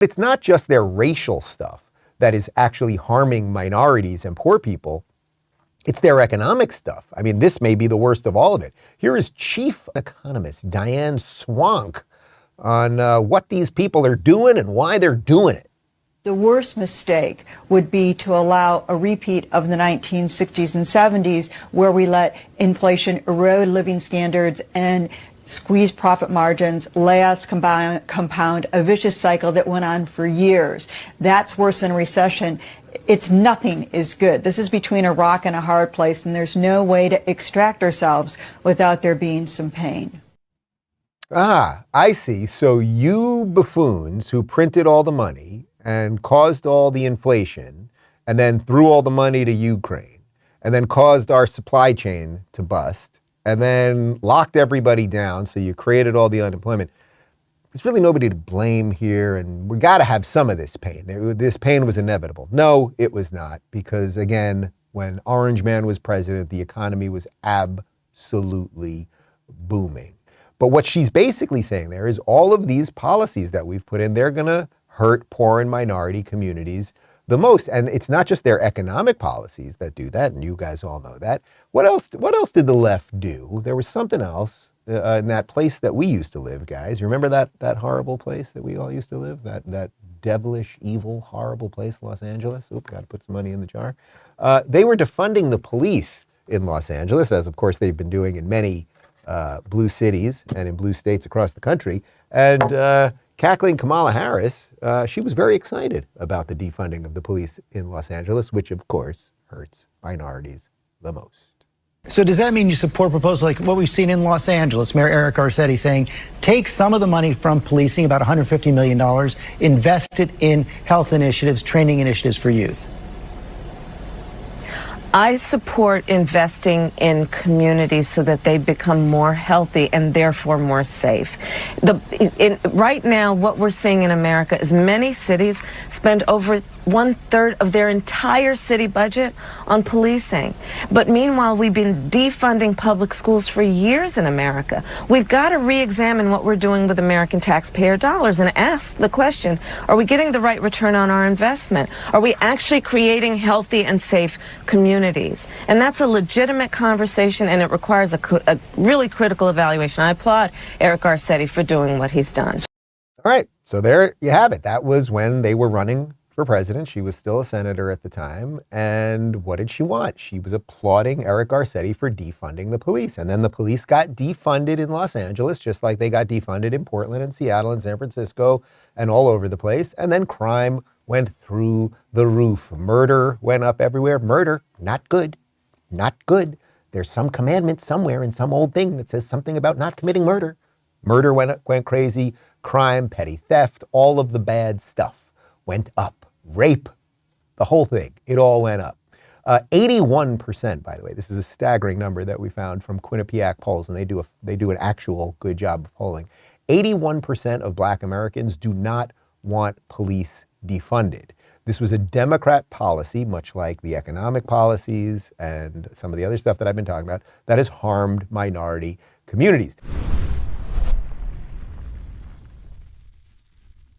It's not just their racial stuff that is actually harming minorities and poor people. It's their economic stuff. I mean, this may be the worst of all of it. Here is chief economist Diane Swonk on what these people are doing and why they're doing it. The worst mistake would be to allow a repeat of the 1960s and 70s, where we let inflation erode living standards and squeeze profit margins, last compound a vicious cycle that went on for years. That's worse than a recession. It's nothing is good. This is between a rock and a hard place, and there's no way to extract ourselves without there being some pain. Ah, I see. So you buffoons who printed all the money and caused all the inflation and then threw all the money to Ukraine and then caused our supply chain to bust and then locked everybody down, so you created all the unemployment. There's really nobody to blame here, and we got to have some of this pain. This pain was inevitable. No, it was not, because again, when Orange Man was president, the economy was absolutely booming. But what she's basically saying there is all of these policies that we've put in, they're going to hurt poor and minority communities the most. And it's not just their economic policies that do that, and you guys all know that. What else did the left do? There was something else in that place that we used to live, guys. You remember that horrible place that we all used to live? That devilish, evil, horrible place, Los Angeles? Oop, got to put some money in the jar. They were defunding the police in Los Angeles, as of course they've been doing in many blue cities and in blue states across the country. And cackling Kamala Harris, she was very excited about the defunding of the police in Los Angeles, which of course hurts minorities the most. So does that mean you support proposals like what we've seen in Los Angeles, Mayor Eric Garcetti saying, take some of the money from policing, about $150 million, invest it in health initiatives, training initiatives for youth? I support investing in communities so that they become more healthy and therefore more safe. Right now, what we're seeing in America is many cities spend over 1/3 of their entire city budget on policing. But meanwhile, we've been defunding public schools for years in America. We've got to re-examine what we're doing with American taxpayer dollars and ask the question, are we getting the right return on our investment? Are we actually creating healthy and safe communities? And that's a legitimate conversation, and it requires a really critical evaluation. I applaud Eric Garcetti for doing what he's done. All right, so there you have it. That was when they were running for president. She was still a senator at the time. And what did she want? She was applauding Eric Garcetti for defunding the police. And then the police got defunded in Los Angeles, just like they got defunded in Portland and Seattle and San Francisco and all over the place. And then crime went through the roof. Murder went up everywhere. Murder, not good, not good. There's some commandment somewhere in some old thing that says something about not committing murder. Murder went crazy. Crime, petty theft, all of the bad stuff went up. Rape, the whole thing, it all went up. 81%, by the way, this is a staggering number that we found from Quinnipiac polls, and they do an actual good job of polling. 81% of Black Americans do not want police defunded. This was a Democrat policy, much like the economic policies and some of the other stuff that I've been talking about, that has harmed minority communities.